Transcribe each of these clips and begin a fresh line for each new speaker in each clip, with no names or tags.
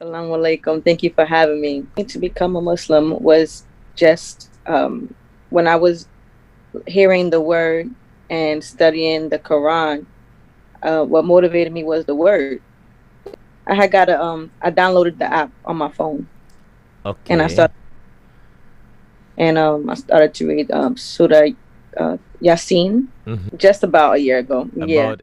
Assalamu alaikum. Thank you for having me. To become a Muslim was just when I was hearing the word and studying the Quran. What motivated me was the word. I downloaded the app on my phone and
Okay.
I started to read Surah Yasin
Mhm.
just about a year ago. Yeah.
About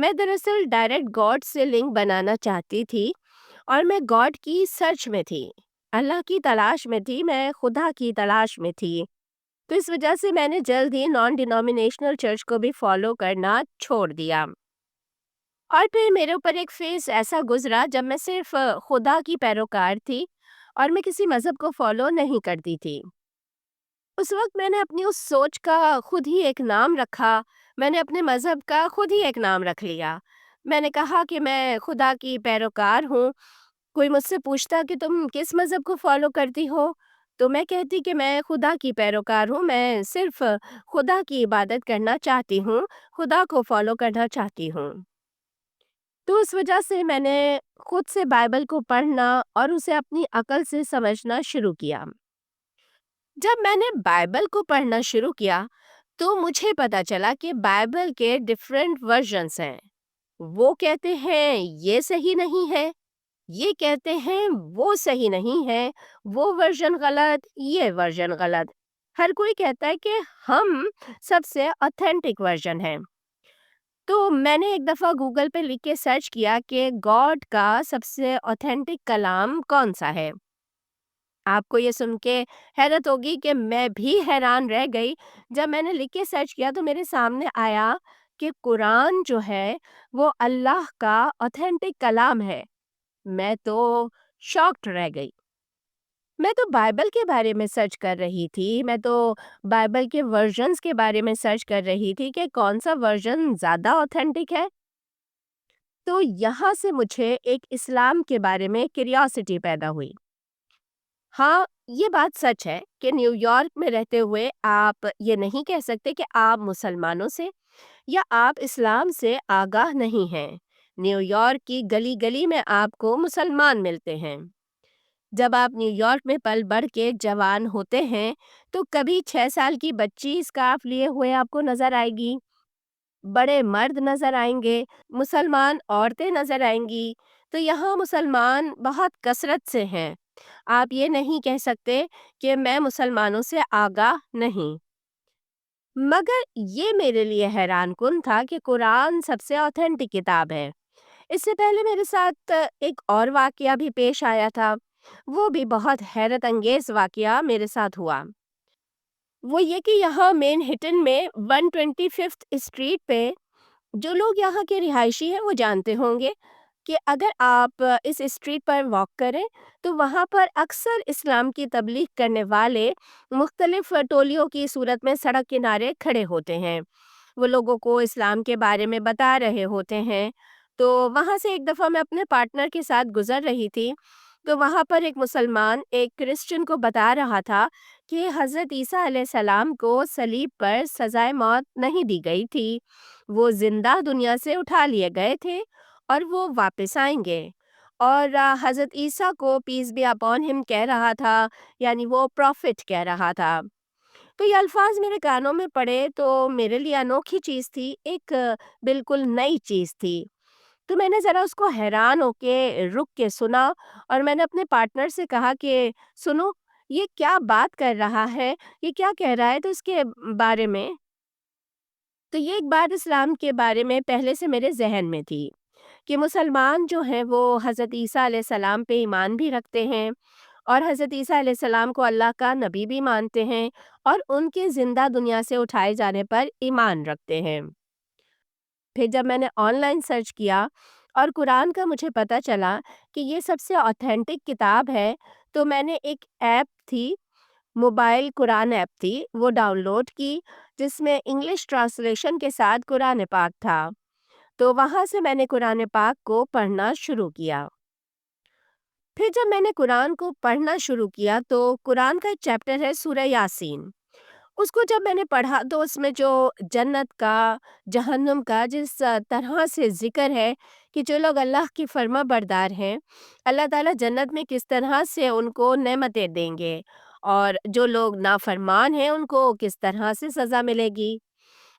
میں دراصل direct God سے link بنانا چاہتی تھی، اور میں God کی search میں تھی، اللہ کی تلاش میں تھی، میں خدا کی تلاش میں تھی۔ تو اس وجہ سے میں نے جلد ہی نان ڈینومینیشنل چرچ کو بھی فالو کرنا چھوڑ دیا، اور پھر میرے اوپر ایک فیز ایسا گزرا جب میں صرف خدا کی پیروکار تھی اور میں کسی مذہب کو فالو نہیں کرتی تھی۔ اس وقت میں نے اپنی اس سوچ کا خود ہی ایک نام رکھا، میں نے اپنے مذہب کا خود ہی ایک نام رکھ لیا۔ میں نے کہا کہ میں خدا کی پیروکار ہوں۔ کوئی مجھ سے پوچھتا کہ تم کس مذہب کو فالو کرتی ہو، تو میں کہتی کہ میں خدا کی پیروکار ہوں، میں صرف خدا کی عبادت کرنا چاہتی ہوں، خدا کو فالو کرنا چاہتی ہوں۔ تو اس وجہ سے میں نے خود سے بائبل کو پڑھنا اور اسے اپنی عقل سے سمجھنا شروع کیا۔ جب میں نے بائبل کو پڑھنا شروع کیا تو مجھے پتا چلا کہ بائبل کے ڈیفرنٹ ورژنس ہیں۔ وہ کہتے ہیں یہ صحیح نہیں ہے، یہ کہتے ہیں وہ صحیح نہیں ہے، وہ ورژن غلط، یہ ورژن غلط۔ ہر کوئی کہتا ہے کہ ہم سب سے اوتھینٹک ورژن ہیں۔ تو میں نے ایک دفعہ گوگل پہ لکھ کے سرچ کیا کہ گاڈ کا سب سے اوتھینٹک کلام کون سا ہے۔ آپ کو یہ سن کے حیرت ہوگی کہ میں بھی حیران رہ گئی جب میں نے لکھ کے سرچ کیا تو میرے سامنے آیا کہ قرآن جو ہے وہ اللہ کا اوتھینٹک کلام ہے۔ میں تو شاکڈ رہ گئی۔ میں تو بائبل کے بارے میں سرچ کر رہی تھی، میں تو بائبل کے ورژنز کے بارے میں سرچ کر رہی تھی کہ کون سا ورژن زیادہ اوتھینٹک ہے۔ تو یہاں سے مجھے ایک اسلام کے بارے میں کیوریوسٹی پیدا ہوئی۔ ہاں، یہ بات سچ ہے کہ نیو یارک میں رہتے ہوئے آپ یہ نہیں کہہ سکتے کہ آپ مسلمانوں سے یا آپ اسلام سے آگاہ نہیں ہیں۔ نیو یارک کی گلی گلی میں آپ کو مسلمان ملتے ہیں۔ جب آپ نیو یارک میں پل بڑھ کے جوان ہوتے ہیں تو کبھی 6 سال کی بچی اسکارف لیے ہوئے آپ کو نظر آئے گی، بڑے مرد نظر آئیں گے، مسلمان عورتیں نظر آئیں گی۔ تو یہاں مسلمان بہت کثرت سے ہیں۔ آپ یہ نہیں کہہ سکتے کہ میں مسلمانوں سے آگاہ نہیں۔ مگر یہ میرے لیے حیران کن تھا کہ قرآن سب سے اوتھینٹک کتاب ہے۔ اس سے پہلے میرے ساتھ ایک اور واقعہ بھی پیش آیا تھا، وہ بھی بہت حیرت انگیز واقعہ میرے ساتھ ہوا۔ وہ یہ کہ یہاں مین ہٹن میں 125th اسٹریٹ پہ جو لوگ یہاں کے رہائشی ہیں وہ جانتے ہوں گے کہ اگر آپ اس اسٹریٹ پر واک کریں تو وہاں پر اکثر اسلام کی تبلیغ کرنے والے مختلف ٹولیوں کی صورت میں سڑک کنارے کھڑے ہوتے ہیں۔ وہ لوگوں کو اسلام کے بارے میں بتا رہے ہوتے ہیں۔ تو وہاں سے ایک دفعہ میں اپنے پارٹنر کے ساتھ گزر رہی تھی تو وہاں پر ایک مسلمان ایک کرسچن کو بتا رہا تھا کہ حضرت عیسیٰ علیہ السلام کو صلیب پر سزائے موت نہیں دی گئی تھی، وہ زندہ دنیا سے اٹھا لیے گئے تھے اور وہ واپس آئیں گے۔ اور حضرت عیسیٰ کو پیس بی اپون ہم کہہ رہا تھا، یعنی وہ پروفٹ کہہ رہا تھا۔ تو یہ الفاظ میرے کانوں میں پڑے تو میرے لیے انوکھی چیز تھی، ایک بالکل نئی چیز تھی۔ تو میں نے ذرا اس کو حیران ہو کے رک کے سنا اور میں نے اپنے پارٹنر سے کہا کہ سنو، یہ کیا بات کر رہا ہے، یہ کیا کہہ رہا ہے، تو اس کے بارے میں تو یہ ایک بات اسلام کے بارے میں پہلے سے میرے ذہن میں تھی کہ مسلمان جو ہیں وہ حضرت عیسیٰ علیہ السلام پہ ایمان بھی رکھتے ہیں اور حضرت عیسیٰ علیہ السلام کو اللہ کا نبی بھی مانتے ہیں اور ان کے زندہ دنیا سے اٹھائے جانے پر ایمان رکھتے ہیں۔ پھر جب میں نے آن لائن سرچ کیا اور قرآن کا مجھے پتہ چلا کہ یہ سب سے اوتھینٹک کتاب ہے تو میں نے ایک ایپ تھی، موبائل قرآن ایپ تھی، وہ ڈاؤن لوڈ کی جس میں انگلش ٹرانسلیشن کے ساتھ قرآن پاک تھا۔ تو وہاں سے میں نے قرآن پاک کو پڑھنا شروع کیا۔ پھر جب میں نے قرآن کو پڑھنا شروع کیا تو قرآن کا ایک چیپٹر ہے سورہ یاسین۔ اس کو جب میں نے پڑھا تو اس میں جو جنت کا، جہنم کا جس طرح سے ذکر ہے کہ جو لوگ اللہ کی فرما بردار ہیں، اللہ تعالیٰ جنت میں کس طرح سے ان کو نعمتیں دیں گے، اور جو لوگ نافرمان ہیں ان کو کس طرح سے سزا ملے گی۔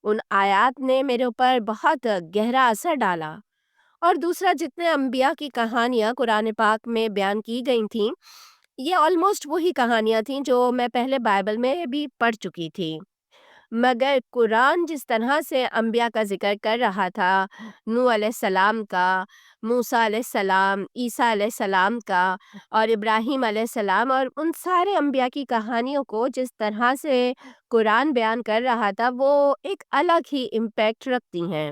ان آیات نے میرے اوپر بہت گہرا اثر ڈالا۔ اور دوسرا، جتنے انبیاء کی کہانیاں قرآن پاک میں بیان کی گئی تھیں، یہ آلموسٹ وہی کہانیاں تھیں جو میں پہلے بائبل میں بھی پڑھ چکی تھی۔ مگر قرآن جس طرح سے انبیاء کا ذکر کر رہا تھا، نوح علیہ السلام کا، موسیٰ علیہ السلام، عیسیٰ علیہ السلام کا، اور ابراہیم علیہ السلام، اور ان سارے انبیاء کی کہانیوں کو جس طرح سے قرآن بیان کر رہا تھا، وہ ایک الگ ہی امپیکٹ رکھتی ہیں۔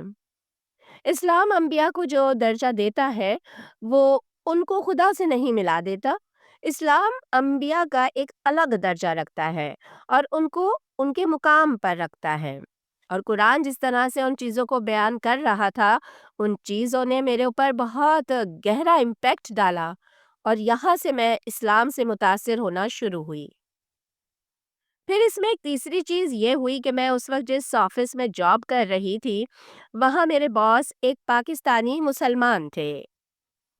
اسلام انبیاء کو جو درجہ دیتا ہے وہ ان کو خدا سے نہیں ملا دیتا۔ اسلام انبیاء کا ایک الگ درجہ رکھتا ہے اور ان کو ان کے مقام پر رکھتا ہے۔ اور قرآن جس طرح سے ان چیزوں کو بیان کر رہا تھا، ان چیزوں نے میرے اوپر بہت گہرا امپیکٹ ڈالا، اور یہاں سے میں اسلام سے متاثر ہونا شروع ہوئی۔ پھر اس میں ایک تیسری چیز یہ ہوئی کہ میں اس وقت جس آفس میں جاب کر رہی تھی، وہاں میرے باس ایک پاکستانی مسلمان تھے۔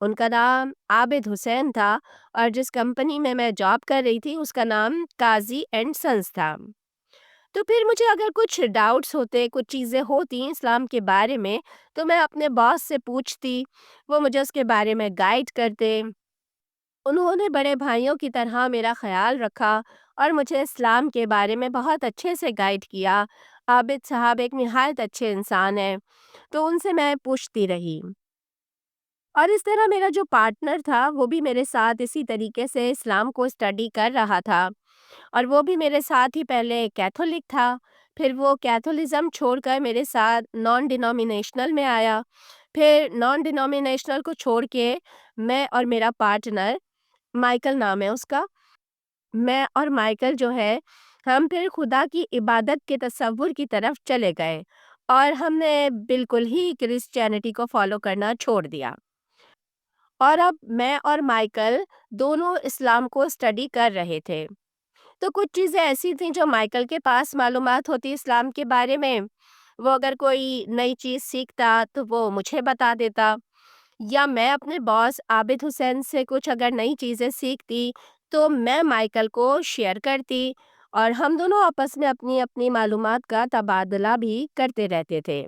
ان کا نام عابد حسین تھا، اور جس کمپنی میں جاب کر رہی تھی اس کا نام قاضی اینڈ سنس تھا۔ تو پھر مجھے اگر کچھ ڈاؤٹس ہوتے، کچھ چیزیں ہوتی اسلام کے بارے میں، تو میں اپنے باس سے پوچھتی، وہ مجھے اس کے بارے میں گائیڈ کرتے۔ انہوں نے بڑے بھائیوں کی طرح میرا خیال رکھا اور مجھے اسلام کے بارے میں بہت اچھے سے گائیڈ کیا۔ عابد صاحب ایک نہایت اچھے انسان ہیں، تو ان سے میں پوچھتی رہی۔ اور اس طرح میرا جو پارٹنر تھا وہ بھی میرے ساتھ اسی طریقے سے اسلام کو اسٹڈی کر رہا تھا، اور وہ بھی میرے ساتھ ہی پہلے کیتھولک تھا، پھر وہ کیتھولزم چھوڑ کر میرے ساتھ نان ڈینومینیشنل میں آیا، پھر نان ڈینومینیشنل کو چھوڑ کے میں اور میرا پارٹنر، مائیکل نام ہے اس کا، میں اور مائیکل جو ہے، ہم پھر خدا کی عبادت کے تصور کی طرف چلے گئے، اور ہم نے بالکل ہی کرسچینٹی کو فالو کرنا چھوڑ دیا۔ اور اب میں اور مائیکل دونوں اسلام کو اسٹڈی کر رہے تھے۔ تو کچھ چیزیں ایسی تھیں جو مائیکل کے پاس معلومات ہوتی اسلام کے بارے میں، وہ اگر کوئی نئی چیز سیکھتا تو وہ مجھے بتا دیتا، یا میں اپنے باس عابد حسین سے کچھ اگر نئی چیزیں سیکھتی تو میں مائیکل کو شیئر کرتی، اور ہم دونوں آپس میں اپنی اپنی معلومات کا تبادلہ بھی کرتے رہتے تھے۔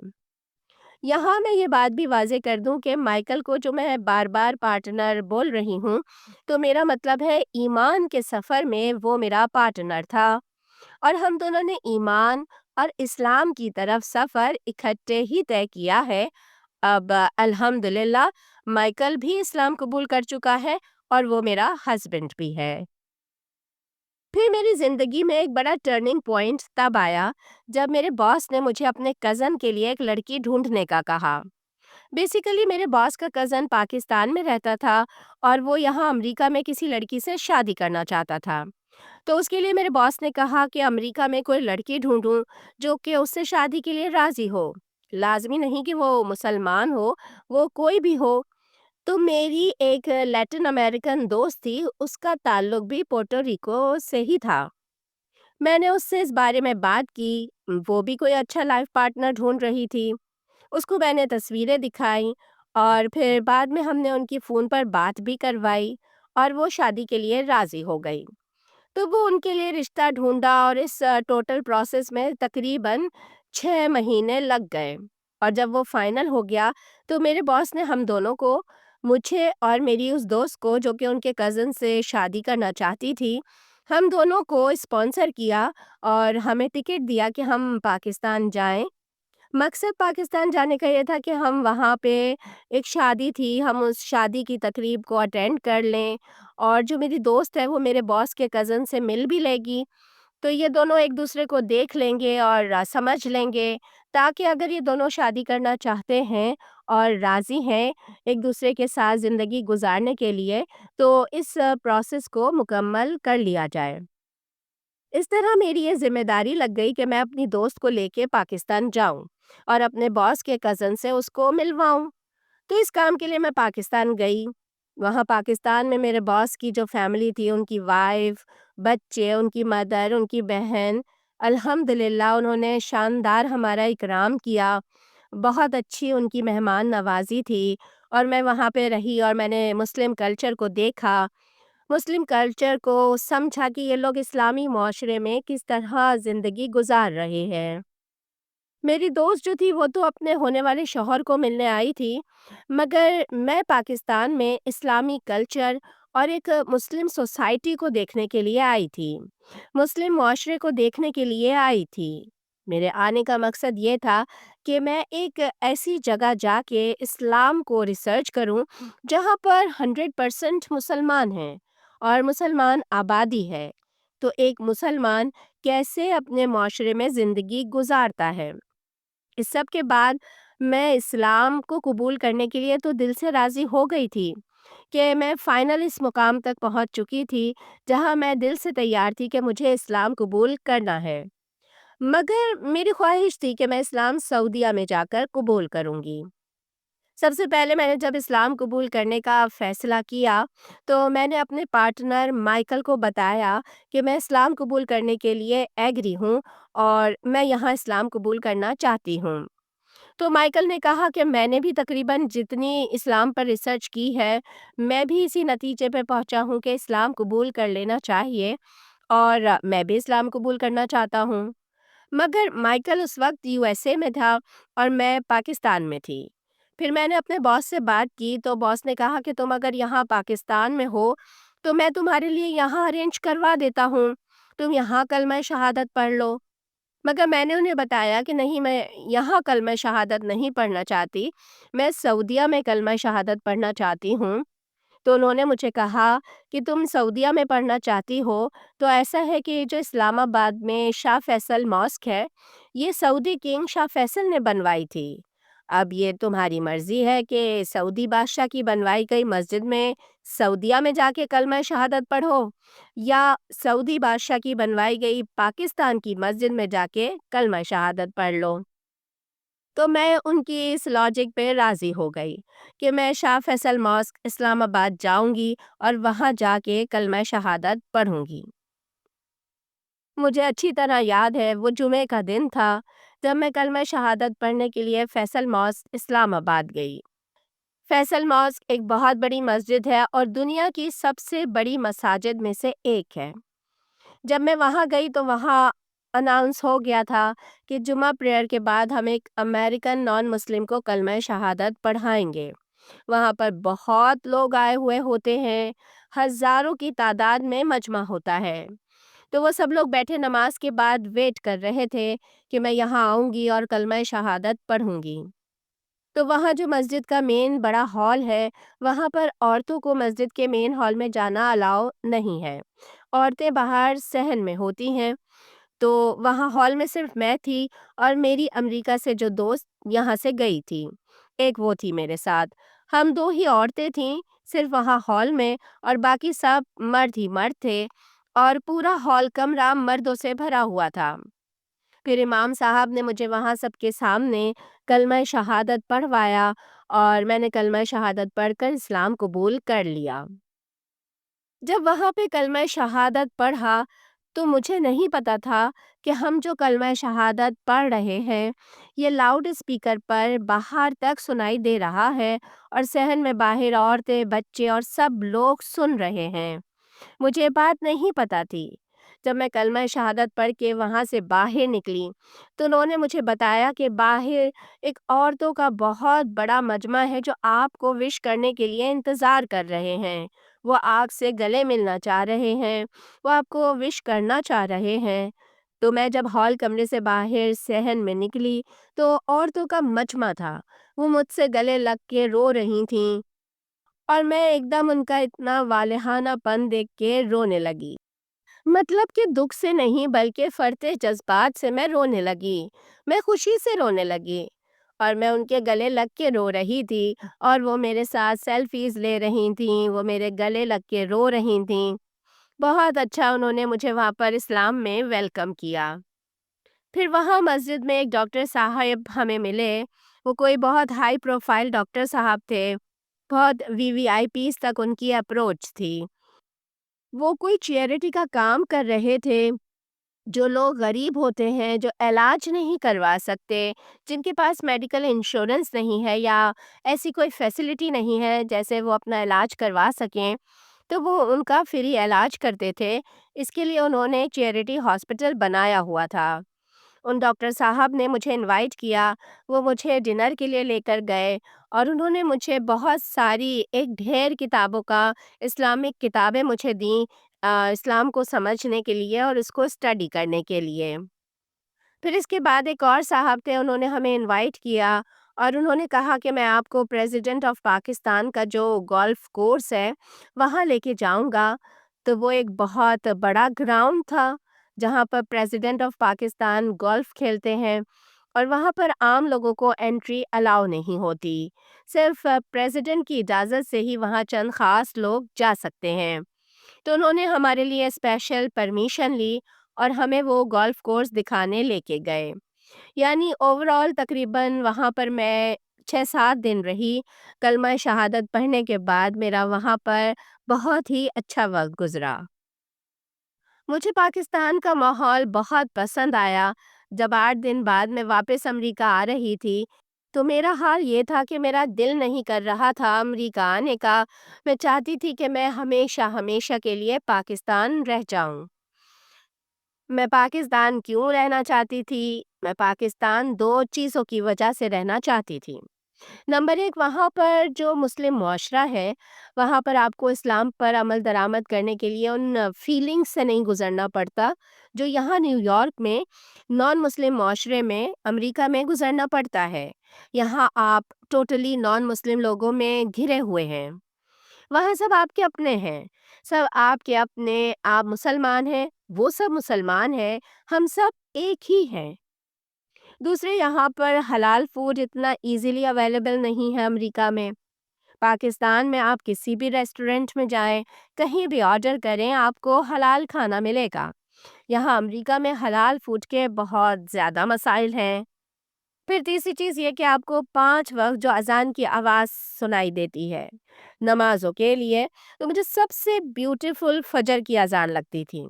یہاں میں یہ بات بھی واضح کر دوں کہ مائیکل کو جو میں بار بار پارٹنر بول رہی ہوں، تو میرا مطلب ہے ایمان کے سفر میں وہ میرا پارٹنر تھا، اور ہم دونوں نے ایمان اور اسلام کی طرف سفر اکٹھے ہی طے کیا ہے۔ اب الحمدللہ مائیکل بھی اسلام قبول کر چکا ہے، اور وہ میرا ہسبینڈ بھی ہے۔ پھر میری زندگی میں ایک بڑا ٹرننگ پوائنٹ تب آیا جب میرے باس نے مجھے اپنے کزن کے لیے ایک لڑکی ڈھونڈنے کا کہا۔ بیسیکلی میرے باس کا کزن پاکستان میں رہتا تھا، اور وہ یہاں امریکہ میں کسی لڑکی سے شادی کرنا چاہتا تھا۔ تو اس کے لیے میرے باس نے کہا کہ امریکہ میں کوئی لڑکی ڈھونڈوں جو کہ اس سے شادی کے لیے راضی ہو، لازمی نہیں کہ وہ مسلمان ہو، وہ کوئی بھی ہو۔ تو میری ایک لیٹن امریکن دوست تھی، اس کا تعلق بھی پورٹو ریکو سے ہی تھا۔ میں نے اس سے اس بارے میں بات کی، وہ بھی کوئی اچھا لائف پارٹنر ڈھونڈ رہی تھی۔ اس کو میں نے تصویریں دکھائیں، اور پھر بعد میں ہم نے ان کی فون پر بات بھی کروائی، اور وہ شادی کے لیے راضی ہو گئی۔ تو وہ ان کے لیے رشتہ ڈھونڈا، اور اس ٹوٹل پروسیس میں تقریباً 6 مہینے لگ گئے، اور جب وہ فائنل ہو گیا تو میرے باس نے ہم دونوں کو، مجھے اور میری اس دوست کو جو کہ ان کے کزن سے شادی کرنا چاہتی تھی، ہم دونوں کو اسپانسر کیا، اور ہمیں ٹکٹ دیا کہ ہم پاکستان جائیں۔ مقصد پاکستان جانے کا یہ تھا کہ ہم وہاں پہ، ایک شادی تھی، ہم اس شادی کی تقریب کو اٹینڈ کر لیں، اور جو میری دوست ہے وہ میرے باس کے کزن سے مل بھی لے گی، تو یہ دونوں ایک دوسرے کو دیکھ لیں گے اور سمجھ لیں گے، تاکہ اگر یہ دونوں شادی کرنا چاہتے ہیں اور راضی ہیں ایک دوسرے کے ساتھ زندگی گزارنے کے لیے، تو اس پروسیس کو مکمل کر لیا جائے۔ اس طرح میری یہ ذمہ داری لگ گئی کہ میں اپنی دوست کو لے کے پاکستان جاؤں، اور اپنے باس کے کزن سے اس کو ملواؤں۔ تو اس کام کے لیے میں پاکستان گئی۔ وہاں پاکستان میں میرے باس کی جو فیملی تھی، ان کی وائف، بچے، ان کی مدر، ان کی بہن، الحمدللہ انہوں نے شاندار ہمارا اکرام کیا، بہت اچھی ان کی مہمان نوازی تھی، اور میں وہاں پہ رہی اور میں نے مسلم کلچر کو دیکھا، مسلم کلچر کو سمجھا کہ یہ لوگ اسلامی معاشرے میں کس طرح زندگی گزار رہے ہیں۔ میری دوست جو تھی وہ تو اپنے ہونے والے شوہر کو ملنے آئی تھی، مگر میں پاکستان میں اسلامی کلچر اور ایک مسلم سوسائٹی کو دیکھنے کے لیے آئی تھی، مسلم معاشرے کو دیکھنے کے لیے آئی تھی۔ میرے آنے کا مقصد یہ تھا کہ میں ایک ایسی جگہ جا کے اسلام کو ریسرچ کروں جہاں پر 100% مسلمان ہیں اور مسلمان آبادی ہے۔ تو ایک مسلمان کیسے اپنے معاشرے میں زندگی گزارتا ہے۔ اس سب کے بعد میں اسلام کو قبول کرنے کے لیے تو دل سے راضی ہو گئی تھی کہ میں فائنل اس مقام تک پہنچ چکی تھی جہاں میں دل سے تیار تھی کہ مجھے اسلام قبول کرنا ہے۔ مگر میری خواہش تھی کہ میں اسلام سعودیہ میں جا کر قبول کروں گی۔ سب سے پہلے میں نے جب اسلام قبول کرنے کا فیصلہ کیا تو میں نے اپنے پارٹنر مائیکل کو بتایا کہ میں اسلام قبول کرنے کے لیے ایگری ہوں اور میں یہاں اسلام قبول کرنا چاہتی ہوں۔ تو مائیکل نے کہا کہ میں نے بھی تقریباً جتنی اسلام پر ریسرچ کی ہے، میں بھی اسی نتیجے پہ پہنچا ہوں کہ اسلام قبول کر لینا چاہیے اور میں بھی اسلام قبول کرنا چاہتا ہوں۔ مگر مائیکل اس وقت یو ایس اے میں تھا اور میں پاکستان میں تھی۔ پھر میں نے اپنے باس سے بات کی تو باس نے کہا کہ تم اگر یہاں پاکستان میں ہو تو میں تمہارے لیے یہاں ارینج کروا دیتا ہوں، تم یہاں کلمہ شہادت پڑھ لو۔ مگر میں نے انہیں بتایا کہ نہیں، میں یہاں کلمہ شہادت نہیں پڑھنا چاہتی، میں سعودیہ میں کلمہ شہادت پڑھنا چاہتی ہوں۔ تو انہوں نے مجھے کہا کہ تم سعودیہ میں پڑھنا چاہتی ہو تو ایسا ہے کہ یہ جو اسلام آباد میں شاہ فیصل ماسک ہے، یہ سعودی کنگ شاہ فیصل نے بنوائی تھی۔ اب یہ تمہاری مرضی ہے کہ سعودی بادشاہ کی بنوائی گئی مسجد میں سعودیہ میں جا کے کلمہ شہادت پڑھو یا سعودی بادشاہ کی بنوائی گئی پاکستان کی مسجد میں جا کے کلمہ شہادت پڑھ لو۔ تو میں ان کی اس لاجک پہ راضی ہو گئی کہ میں شاہ فیصل ماسک اسلام آباد جاؤں گی اور وہاں جا کے کلمہ شہادت پڑھوں گی۔ مجھے اچھی طرح یاد ہے وہ جمعے کا دن تھا جب میں کلمہ شہادت پڑھنے کے لیے فیصل ماسک اسلام آباد گئی۔ فیصل ماسک ایک بہت بڑی مسجد ہے اور دنیا کی سب سے بڑی مساجد میں سے ایک ہے۔ جب میں وہاں گئی تو وہاں اناؤنس ہو گیا تھا کہ جمعہ پریئر کے بعد ہم ایک امریکن نان مسلم کو کلمہ شہادت پڑھائیں گے۔ وہاں پر بہت لوگ آئے ہوئے ہوتے ہیں، ہزاروں کی تعداد میں مجمع ہوتا ہے۔ تو وہ سب لوگ بیٹھے نماز کے بعد ویٹ کر رہے تھے کہ میں یہاں آؤں گی اور کلمہ شہادت پڑھوں گی۔ تو وہاں جو مسجد کا مین بڑا ہال ہے، وہاں پر عورتوں کو مسجد کے مین ہال میں جانا الاؤ نہیں ہے۔ عورتیں باہر صحن میں ہوتی ہیں۔ تو وہاں ہال میں صرف میں تھی اور میری امریکہ سے جو دوست یہاں سے گئی تھی، ایک وہ تھی میرے ساتھ۔ ہم دو ہی عورتیں تھیں صرف وہاں ہال میں، اور باقی سب مرد ہی مرد تھے اور پورا ہال کمرہ مردوں سے بھرا ہوا تھا۔ پھر امام صاحب نے مجھے وہاں سب کے سامنے کلمہ شہادت پڑھوایا اور میں نے کلمہ شہادت پڑھ کر اسلام قبول کر لیا۔ جب وہاں پہ کلمہ شہادت پڑھا تو مجھے نہیں پتا تھا کہ ہم جو کلمہ شہادت پڑھ رہے ہیں یہ لاؤڈ اسپیکر پر باہر تک سنائی دے رہا ہے اور صحن میں باہر عورتیں، بچے اور سب لوگ سن رہے ہیں۔ مجھے یہ بات نہیں پتا تھی۔ جب میں کلمہ شہادت پڑھ کے وہاں سے باہر نکلی تو انہوں نے مجھے بتایا کہ باہر ایک عورتوں کا بہت بڑا مجمع ہے جو آپ کو وش کرنے کے لیے انتظار کر رہے ہیں۔ وہ آگ سے گلے ملنا چاہ رہے ہیں، وہ آپ کو وش کرنا چاہ رہے ہیں۔ تو میں جب ہال کمرے سے باہر صحن میں نکلی تو عورتوں کا مجمع تھا، وہ مجھ سے گلے لگ کے رو رہی تھیں اور میں ایک دم ان کا اتنا والہانہ پن دیکھ کے رونے لگی۔ مطلب کہ دکھ سے نہیں بلکہ فرتے جذبات سے میں رونے لگی، میں خوشی سے رونے لگی اور میں ان کے گلے لگ کے رو رہی تھی اور وہ میرے ساتھ سیلفیز لے رہی تھیں، وہ میرے گلے لگ کے رو رہی تھیں۔ بہت اچھا انہوں نے مجھے وہاں پر اسلام میں ویلکم کیا۔ پھر وہاں مسجد میں ایک ڈاکٹر صاحب ہمیں ملے، وہ کوئی بہت ہائی پروفائل ڈاکٹر صاحب تھے، بہت وی وی آئی پیز تک ان کی اپروچ تھی۔ وہ کوئی چیریٹی کا کام کر رہے تھے، جو لوگ غریب ہوتے ہیں، جو علاج نہیں کروا سکتے، جن کے پاس میڈیکل انشورنس نہیں ہے یا ایسی کوئی فیسلٹی نہیں ہے جیسے وہ اپنا علاج کروا سکیں، تو وہ ان کا فری علاج کرتے تھے۔ اس کے لیے انہوں نے چیریٹی ہاسپٹل بنایا ہوا تھا۔ ان ڈاکٹر صاحب نے مجھے انوائٹ کیا، وہ مجھے ڈنر کے لیے لے کر گئے اور انہوں نے مجھے بہت ساری ایک ڈھیر کتابوں کا اسلامک کتابیں مجھے دیں، اسلام کو سمجھنے کے لیے اور اس کو اسٹڈی کرنے کے لیے۔ پھر اس کے بعد ایک اور صاحب تھے، انہوں نے ہمیں انوائٹ کیا اور انہوں نے کہا کہ میں آپ کو پریزیڈنٹ آف پاکستان کا جو گولف کورس ہے وہاں لے کے جاؤں گا۔ تو وہ ایک بہت بڑا گراؤنڈ تھا جہاں پر پریزیڈنٹ آف پاکستان گولف کھیلتے ہیں، اور وہاں پر عام لوگوں کو انٹری الاؤ نہیں ہوتی، صرف پریزیڈنٹ کی اجازت سے ہی وہاں چند خاص لوگ جا سکتے ہیں۔ تو انہوں نے ہمارے لیے اسپیشل پرمیشن لی اور ہمیں وہ گولف کورس دکھانے لے کے گئے۔ یعنی اوور آل تقریباً وہاں پر میں 6-7 دن رہی۔ کلمہ شہادت پڑھنے کے بعد میرا وہاں پر بہت ہی اچھا وقت گزرا۔ مجھے پاکستان کا ماحول بہت پسند آیا۔ جب 8 دن بعد میں واپس امریکہ آ رہی تھی تو میرا حال یہ تھا کہ میرا دل نہیں کر رہا تھا امریکہ آنے کا۔ میں چاہتی تھی کہ میں ہمیشہ ہمیشہ کے لیے پاکستان رہ جاؤں۔ میں پاکستان کیوں رہنا چاہتی تھی؟ میں پاکستان 2 چیزوں کی وجہ سے رہنا چاہتی تھی۔ نمبر 1، وہاں پر جو مسلم معاشرہ ہے، وہاں پر آپ کو اسلام پر عمل درآمد کرنے کے لیے ان فیلنگز سے نہیں گزرنا پڑتا جو یہاں نیو یارک میں نان مسلم معاشرے میں امریکہ میں گزرنا پڑتا ہے۔ یہاں آپ ٹوٹلی نان مسلم لوگوں میں گھرے ہوئے ہیں۔ وہاں سب آپ کے اپنے ہیں، سب آپ کے اپنے، آپ مسلمان ہیں، وہ سب مسلمان ہیں، ہم سب ایک ہی ہیں۔ دوسرے، یہاں پر حلال فوڈ اتنا ایزیلی اویلیبل نہیں ہے امریکہ میں۔ پاکستان میں آپ کسی بھی ریسٹورنٹ میں جائیں، کہیں بھی آرڈر کریں، آپ کو حلال کھانا ملے گا۔ یہاں امریکہ میں حلال فوڈ کے بہت زیادہ مسائل ہیں۔ پھر تیسری چیز یہ کہ آپ کو 5 وقت جو اذان کی آواز سنائی دیتی ہے نمازوں کے لیے، تو مجھے سب سے بیوٹیفل فجر کی اذان لگتی تھی۔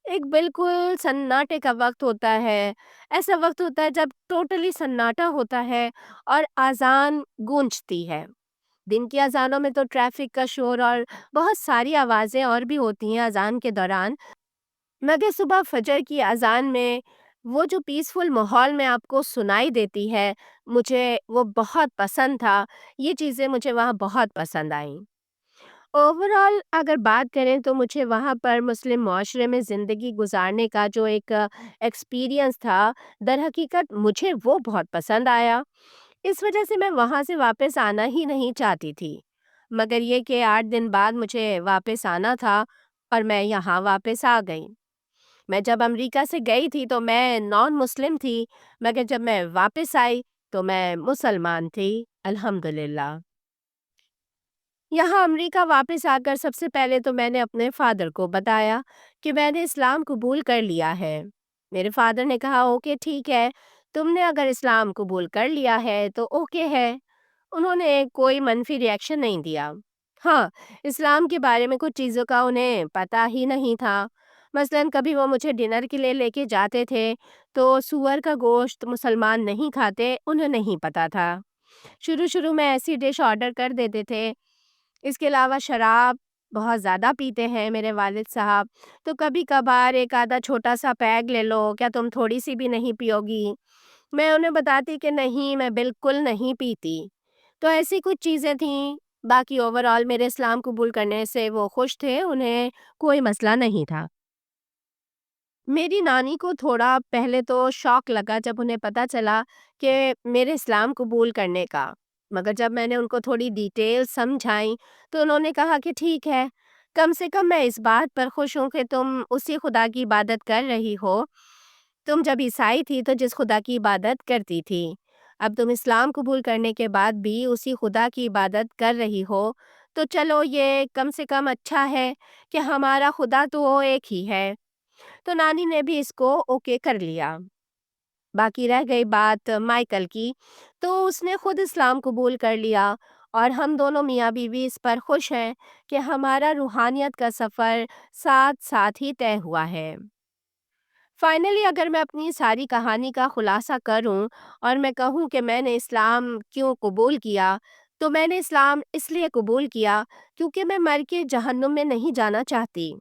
ایک بالکل سناٹے کا وقت ہوتا ہے، ایسا وقت ہوتا ہے جب ٹوٹلی سناٹا ہوتا ہے اور اذان گونجتی ہے۔ دن کی اذانوں میں تو ٹریفک کا شور اور بہت ساری آوازیں اور بھی ہوتی ہیں اذان کے دوران، مگر صبح فجر کی اذان میں وہ جو پیسفل ماحول میں آپ کو سنائی دیتی ہے، مجھے وہ بہت پسند تھا۔ یہ چیزیں مجھے وہاں بہت پسند آئیں۔ اوور آل اگر بات کریں تو مجھے وہاں پر مسلم معاشرے میں زندگی گزارنے کا جو ایک ایکسپیرینس تھا، در حقیقت مجھے وہ بہت پسند آیا۔ اس وجہ سے میں وہاں سے واپس آنا ہی نہیں چاہتی تھی، مگر یہ کہ 8 دن بعد مجھے واپس آنا تھا اور میں یہاں واپس آ گئی۔ میں جب امریکہ سے گئی تھی تو میں نان مسلم تھی، مگر جب میں واپس آئی تو میں مسلمان تھی، الحمدللہ۔ یہاں امریکہ واپس آ کر سب سے پہلے تو میں نے اپنے فادر کو بتایا کہ میں نے اسلام قبول کر لیا ہے۔ میرے فادر نے کہا اوکے ٹھیک ہے، تم نے اگر اسلام قبول کر لیا ہے تو اوکے ہے۔ انہوں نے کوئی منفی ری ایکشن نہیں دیا۔ ہاں، اسلام کے بارے میں کچھ چیزوں کا انہیں پتہ ہی نہیں تھا۔ مثلاً کبھی وہ مجھے ڈنر کے لیے لے کے جاتے تھے تو سور کا گوشت مسلمان نہیں کھاتے، انہیں نہیں پتہ تھا۔ شروع میں ایسی ڈش آرڈر کر دیتے تھے۔ اس کے علاوہ شراب بہت زیادہ پیتے ہیں میرے والد صاحب، تو کبھی کبھار ایک آدھا چھوٹا سا پیگ لے لو، کیا تم تھوڑی سی بھی نہیں پیو گی؟ میں انہیں بتاتی کہ نہیں، میں بالکل نہیں پیتی۔ تو ایسی کچھ چیزیں تھیں۔ باقی اوور آل میرے اسلام قبول کرنے سے وہ خوش تھے، انہیں کوئی مسئلہ نہیں تھا۔ میری نانی کو تھوڑا پہلے تو شوق لگا جب انہیں پتہ چلا کہ میرے اسلام قبول کرنے کا، مگر جب میں نے ان کو تھوڑی ڈیٹیل سمجھائیں تو انہوں نے کہا کہ ٹھیک ہے، کم سے کم میں اس بات پر خوش ہوں کہ تم اسی خدا کی عبادت کر رہی ہو۔ تم جب عیسائی تھی تو جس خدا کی عبادت کرتی تھی، اب تم اسلام قبول کرنے کے بعد بھی اسی خدا کی عبادت کر رہی ہو، تو چلو یہ کم سے کم اچھا ہے کہ ہمارا خدا تو وہ ایک ہی ہے۔ تو نانی نے بھی اس کو اوکے کر لیا۔ باقی رہ گئی بات مائیکل کی، تو اس نے خود اسلام قبول کر لیا اور ہم دونوں میاں بیوی اس پر خوش ہیں کہ ہمارا روحانیت کا سفر ساتھ ساتھ ہی طے ہوا ہے۔ فائنلی اگر میں اپنی ساری کہانی کا خلاصہ کروں اور میں کہوں کہ میں نے اسلام کیوں قبول کیا، تو میں نے اسلام اس لیے قبول کیا کیونکہ میں مر کے جہنم میں نہیں جانا چاہتی،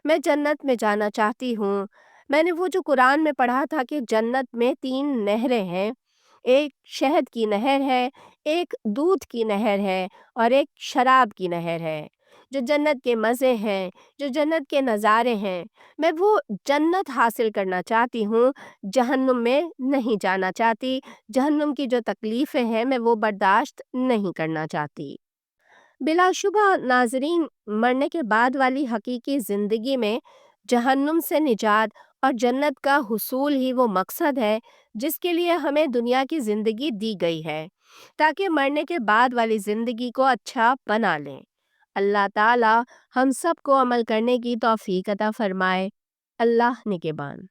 میں جنت میں جانا چاہتی ہوں۔ میں نے وہ جو قرآن میں پڑھا تھا کہ جنت میں 3 نہریں ہیں، ایک شہد کی نہر ہے، ایک دودھ کی نہر ہے اور ایک شراب کی نہر ہے۔ جو جنت کے مزے ہیں، جو جنت کے نظارے ہیں، میں وہ جنت حاصل کرنا چاہتی ہوں، جہنم میں نہیں جانا چاہتی، جہنم کی جو تکلیفیں ہیں میں وہ برداشت نہیں کرنا چاہتی۔ بلا شبہ ناظرین، مرنے کے بعد والی حقیقی زندگی میں جہنم سے نجات اور جنت کا حصول ہی وہ مقصد ہے جس کے لیے ہمیں دنیا کی زندگی دی گئی ہے، تاکہ مرنے کے بعد والی زندگی کو اچھا بنا لیں۔ اللہ تعالی ہم سب کو عمل کرنے کی توفیق عطا فرمائے۔ اللہ نگہبان۔